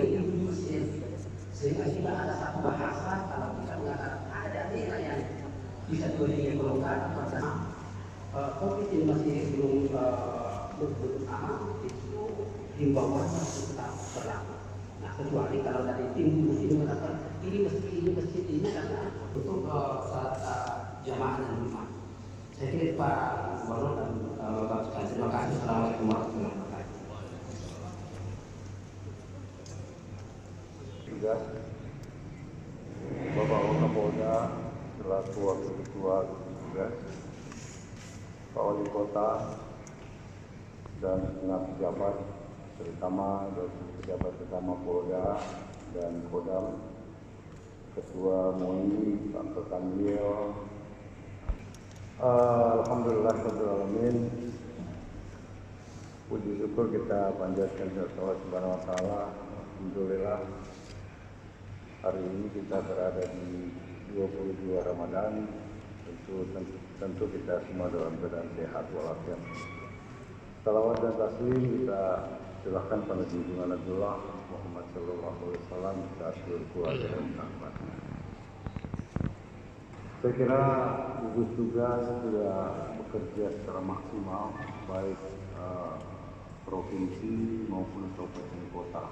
itu di Mesir, sehingga tidak ada satu bahasa kalau kita mengatakan ada daerah yang bisa digolongkan pada COVID ini masih belum aman, itu himbauan harus tetap berlaku. Nah, kecuali kalau dari tim gugus ini mengatakan ini masjid ini karena untuk jamaah dan rumah. Saya kira Pak Gubernur dan Bapak sekalian, terima kasih. Assalamualaikum warahmatullahi wabarakatuh. Bapak Wakapolda selaku Wakil Ketua tugas, Pak Wali Kota dan segenap pejabat, terutama dari pejabat utama Polda dan Kodam, Ketua MUI, Pak Kekanwil. Alhamdulillahirrahmanirrahim. Puji syukur kita panjatkan kepada Allah Subhanahu wa taala. Alhamdulillah hari ini kita berada di 22 Ramadan. Tentu kita semua dalam keadaan sehat walafiat. Salawat dan taslim kita silahkan pada junjungan Abdullah Muhammad sallallahu alaihi wasallam dan seluruh keluarga dan sahabat. Saya kira gugus tugas sudah bekerja secara maksimal baik provinsi maupun kabupaten kota.